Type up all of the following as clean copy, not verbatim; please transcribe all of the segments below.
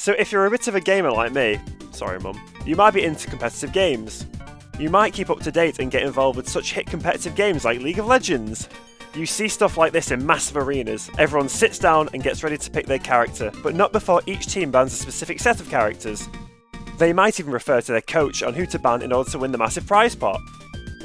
So if you're a bit of a gamer like me, sorry mum, you might be into competitive games. You might keep up to date and get involved with such hit competitive games like League of Legends. You see stuff like this in massive arenas. Everyone sits down and gets ready to pick their character, but not before each team bans a specific set of characters. They might even refer to their coach on who to ban in order to win the massive prize pot.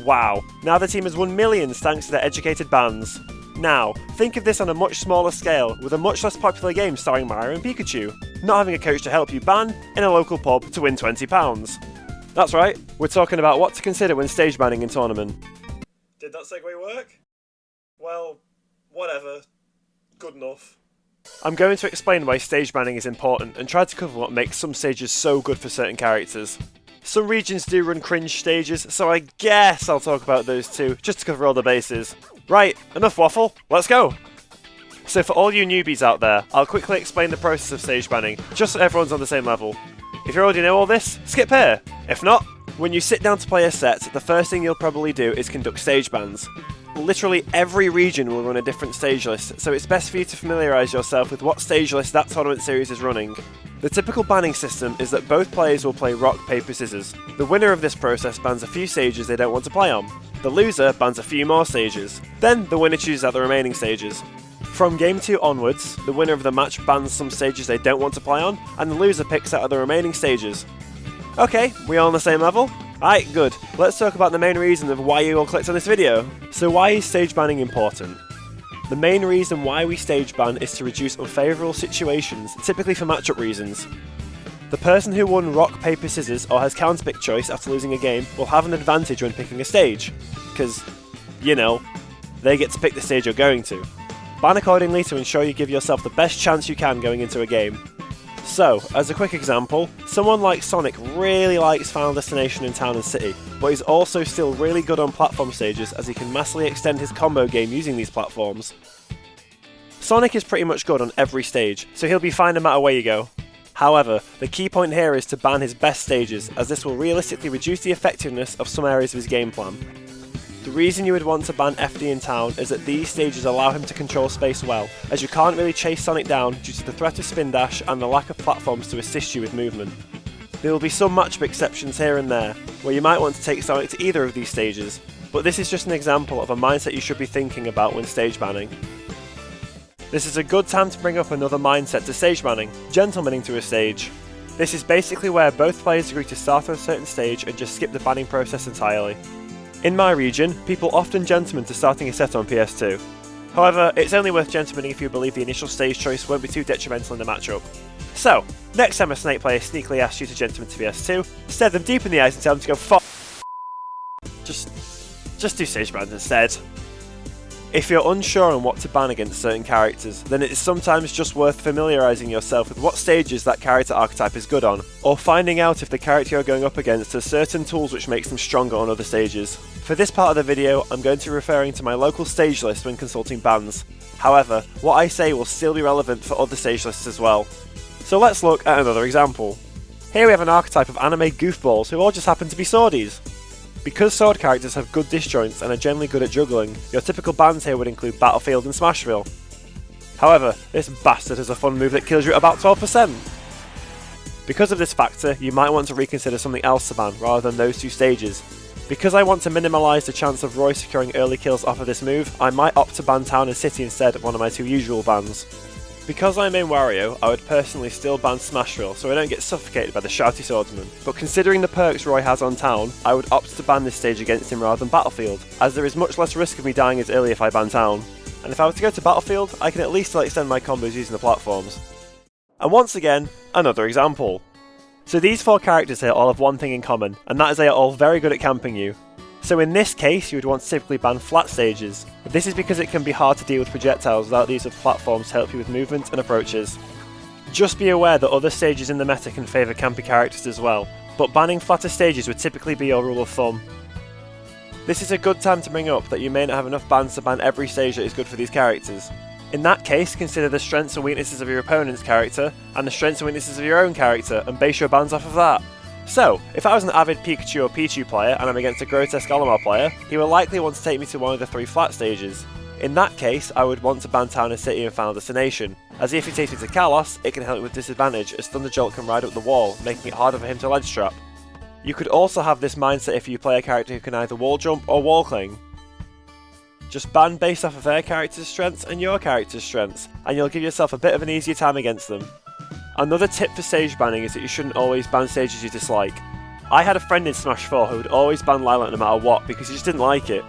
Wow, now the team has won millions thanks to their educated bans. Now, think of this on a much smaller scale, with a much less popular game starring Mario and Pikachu, not having a coach to help you ban in a local pub to win £20. That's right, we're talking about what to consider when stage banning in tournament. Did that segue work? Well, whatever. Good enough. I'm going to explain why stage banning is important and try to cover what makes some stages so good for certain characters. Some regions do run cringe stages, so I guess I'll talk about those too, just to cover all the bases. Right, enough waffle, let's go! So for all you newbies out there, I'll quickly explain the process of stage banning, just so everyone's on the same level. If you already know all this, skip here. If not, when you sit down to play a set, the first thing you'll probably do is conduct stage bans. Literally every region will run a different stage list, so it's best for you to familiarise yourself with what stage list that tournament series is running. The typical banning system is that both players will play rock, paper, scissors. The winner of this process bans a few stages they don't want to play on. The loser bans a few more stages. Then the winner chooses out the remaining stages. From game 2 onwards, the winner of the match bans some stages they don't want to play on, and the loser picks out of the remaining stages. Okay, we all on the same level? Alright, good. Let's talk about the main reason of why you all clicked on this video. So why is stage banning important? The main reason why we stage ban is to reduce unfavourable situations, typically for matchup reasons. The person who won rock, paper, scissors or has counterpick choice after losing a game will have an advantage when picking a stage, because, you know, they get to pick the stage you're going to. Ban accordingly to ensure you give yourself the best chance you can going into a game. So, as a quick example, someone like Sonic really likes Final Destination in Town and City, but he's also still really good on platform stages as he can massively extend his combo game using these platforms. Sonic is pretty much good on every stage, so he'll be fine no matter where you go. However, the key point here is to ban his best stages, as this will realistically reduce the effectiveness of some areas of his game plan. The reason you would want to ban FD in Town is that these stages allow him to control space well, as you can't really chase Sonic down due to the threat of spin dash and the lack of platforms to assist you with movement. There will be some matchup exceptions here and there, where you might want to take Sonic to either of these stages, but this is just an example of a mindset you should be thinking about when stage banning. This is a good time to bring up another mindset to stage banning, gentlemaning to a stage. This is basically where both players agree to start on a certain stage and just skip the banning process entirely. In my region, people often gentleman to starting a set on PS2. However, it's only worth gentlemaning if you believe the initial stage choice won't be too detrimental in the matchup. So, next time a Snake player sneakily asks you to gentleman to PS2, stare them deep in the eyes and tell them to go f***. Just do stage bans instead. If you're unsure on what to ban against certain characters, then it is sometimes just worth familiarising yourself with what stages that character archetype is good on, or finding out if the character you're going up against has certain tools which makes them stronger on other stages. For this part of the video, I'm going to be referring to my local stage list when consulting bans. However, what I say will still be relevant for other stage lists as well. So let's look at another example. Here we have an archetype of anime goofballs who all just happen to be swordies. Because sword characters have good disjoints and are generally good at juggling, your typical bans here would include Battlefield and Smashville. However, this bastard has a fun move that kills you at about 12%. Because of this factor, you might want to reconsider something else to ban rather than those two stages. Because I want to minimalise the chance of Roy securing early kills off of this move, I might opt to ban Town and City instead of one of my two usual bans. Because I main Wario, I would personally still ban Smashville so I don't get suffocated by the shouty swordsman, but considering the perks Roy has on Town, I would opt to ban this stage against him rather than Battlefield, as there is much less risk of me dying as early if I ban Town. And if I were to go to Battlefield, I can at least still extend my combos using the platforms. And once again, another example. So these four characters here all have one thing in common, and that is they are all very good at camping you. So in this case, you would want to typically ban flat stages. This is because it can be hard to deal with projectiles without the use of platforms to help you with movement and approaches. Just be aware that other stages in the meta can favour campy characters as well, but banning flatter stages would typically be your rule of thumb. This is a good time to bring up that you may not have enough bans to ban every stage that is good for these characters. In that case, consider the strengths and weaknesses of your opponent's character, and the strengths and weaknesses of your own character, and base your bans off of that. So, if I was an avid Pikachu or Pichu player and I'm against a grotesque Olimar player, he will likely want to take me to one of the 3 flat stages. In that case, I would want to ban Town and City and Final Destination, as if he takes me to Kalos, it can help me with disadvantage as Thunderjolt can ride up the wall, making it harder for him to ledge trap. You could also have this mindset if you play a character who can either wall jump or wall cling. Just ban based off of their character's strengths and your character's strengths, and you'll give yourself a bit of an easier time against them. Another tip for stage banning is that you shouldn't always ban stages you dislike. I had a friend in Smashville who would always ban Lilac no matter what because he just didn't like it.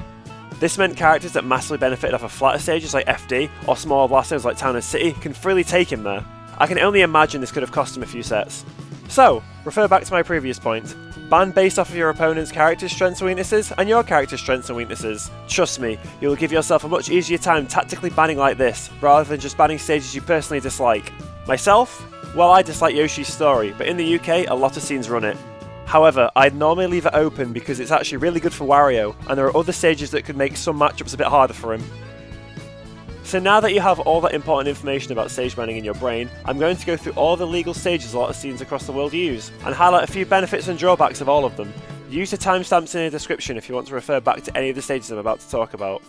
This meant characters that massively benefited off of flatter stages like FD or smaller blast zones like Town and City can freely take him there. I can only imagine this could have cost him a few sets. So, refer back to my previous point. Ban based off of your opponent's character's strengths and weaknesses and your character's strengths and weaknesses. Trust me, you'll give yourself a much easier time tactically banning like this, rather than just banning stages you personally dislike. Myself? Well, I dislike Yoshi's story, but in the UK, a lot of scenes run it. However, I'd normally leave it open because it's actually really good for Wario, and there are other stages that could make some matchups a bit harder for him. So now that you have all that important information about stage banning in your brain, I'm going to go through all the legal stages a lot of scenes across the world use, and highlight a few benefits and drawbacks of all of them. Use the timestamps in the description if you want to refer back to any of the stages I'm about to talk about.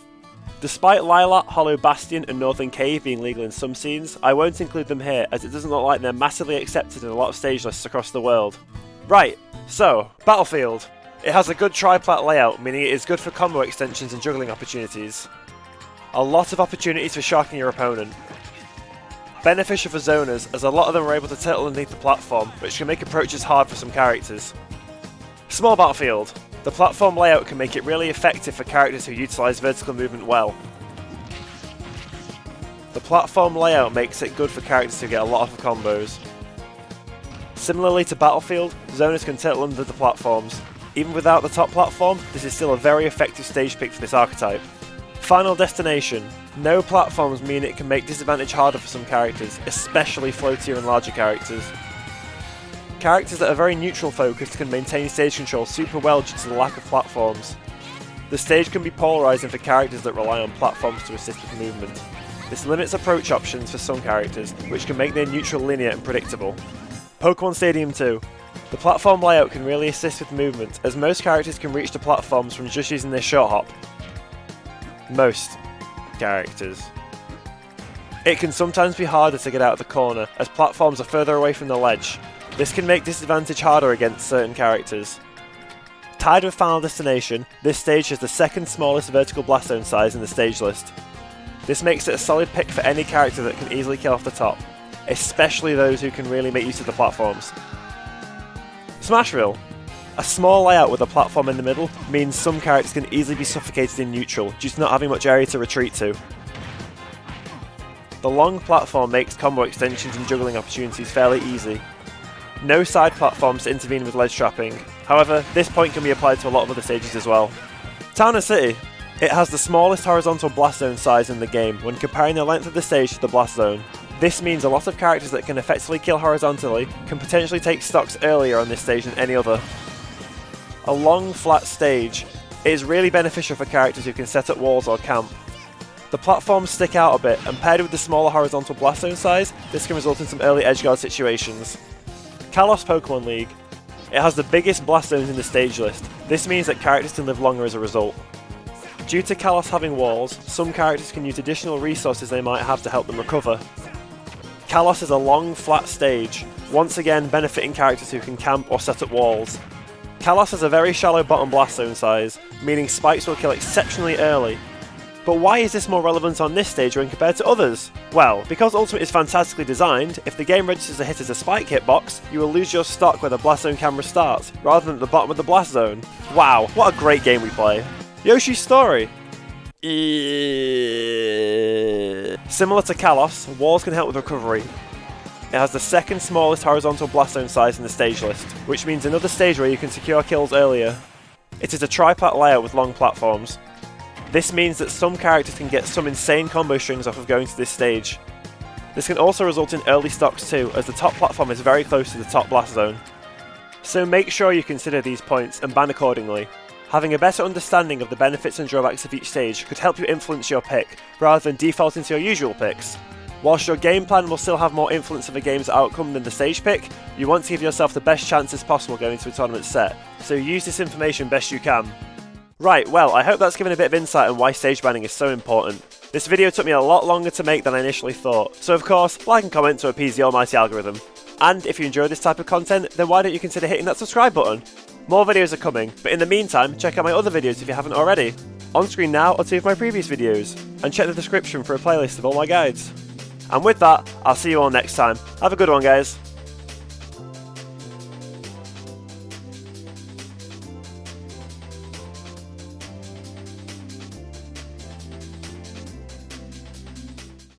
Despite Lilac, Hollow Bastion and Northern Cave being legal in some scenes, I won't include them here as it doesn't look like they're massively accepted in a lot of stage lists across the world. Right, so, Battlefield. It has a good tri-plat layout, meaning it is good for combo extensions and juggling opportunities. A lot of opportunities for shocking your opponent. Beneficial for zoners, as a lot of them are able to turtle underneath the platform, which can make approaches hard for some characters. Small Battlefield. The platform layout can make it really effective for characters who utilise vertical movement well. The platform layout makes it good for characters who get a lot of combos. Similarly to Battlefield, zoners can turtle under the platforms. Even without the top platform, this is still a very effective stage pick for this archetype. Final Destination. No platforms mean it can make disadvantage harder for some characters, especially floatier and larger characters. Characters that are very neutral focused can maintain stage control super well due to the lack of platforms. The stage can be polarising for characters that rely on platforms to assist with movement. This limits approach options for some characters, which can make their neutral linear and predictable. Pokémon Stadium 2. The platform layout can really assist with movement, as most characters can reach the platforms from just using their short hop. Most characters. It can sometimes be harder to get out of the corner, as platforms are further away from the ledge. This can make disadvantage harder against certain characters. Tied with Final Destination, this stage has the second smallest vertical blast zone size in the stage list. This makes it a solid pick for any character that can easily kill off the top, especially those who can really make use of the platforms. Smashville. A small layout with a platform in the middle means some characters can easily be suffocated in neutral due to not having much area to retreat to. The long platform makes combo extensions and juggling opportunities fairly easy. No side platforms to intervene with ledge trapping, however this point can be applied to a lot of other stages as well. Town and City. It has the smallest horizontal blast zone size in the game when comparing the length of the stage to the blast zone. This means a lot of characters that can effectively kill horizontally can potentially take stocks earlier on this stage than any other. A long flat stage. It is really beneficial for characters who can set up walls or camp. The platforms stick out a bit, and paired with the smaller horizontal blast zone size, this can result in some early edgeguard situations. Kalos Pokémon League. It has the biggest blast zones in the stage list. This means that characters can live longer as a result. Due to Kalos having walls, some characters can use additional resources they might have to help them recover. Kalos is a long, flat stage, once again benefiting characters who can camp or set up walls. Kalos has a very shallow bottom blast zone size, meaning spikes will kill exceptionally early. But why is this more relevant on this stage when compared to others? Well, because Ultimate is fantastically designed, if the game registers a hit as a spike hitbox, you will lose your stock where the blast zone camera starts, rather than at the bottom of the blast zone. Wow, what a great game we play. Yoshi's story. Similar to Kalos, walls can help with recovery. It has the second smallest horizontal blast zone size in the stage list, which means another stage where you can secure kills earlier. It is a tri-plat layout with long platforms. This means that some characters can get some insane combo strings off of going to this stage. This can also result in early stocks too, as the top platform is very close to the top blast zone. So make sure you consider these points and ban accordingly. Having a better understanding of the benefits and drawbacks of each stage could help you influence your pick, rather than defaulting to your usual picks. Whilst your game plan will still have more influence of a game's outcome than the stage pick, you want to give yourself the best chances possible going into a tournament set, so use this information best you can. Right, well, I hope that's given a bit of insight on why stage banning is so important. This video took me a lot longer to make than I initially thought, so of course, like and comment to appease the almighty algorithm. And if you enjoy this type of content, then why don't you consider hitting that subscribe button? More videos are coming, but in the meantime, check out my other videos if you haven't already. On screen now are 2 of my previous videos, and check the description for a playlist of all my guides. And with that, I'll see you all next time. Have a good one, guys.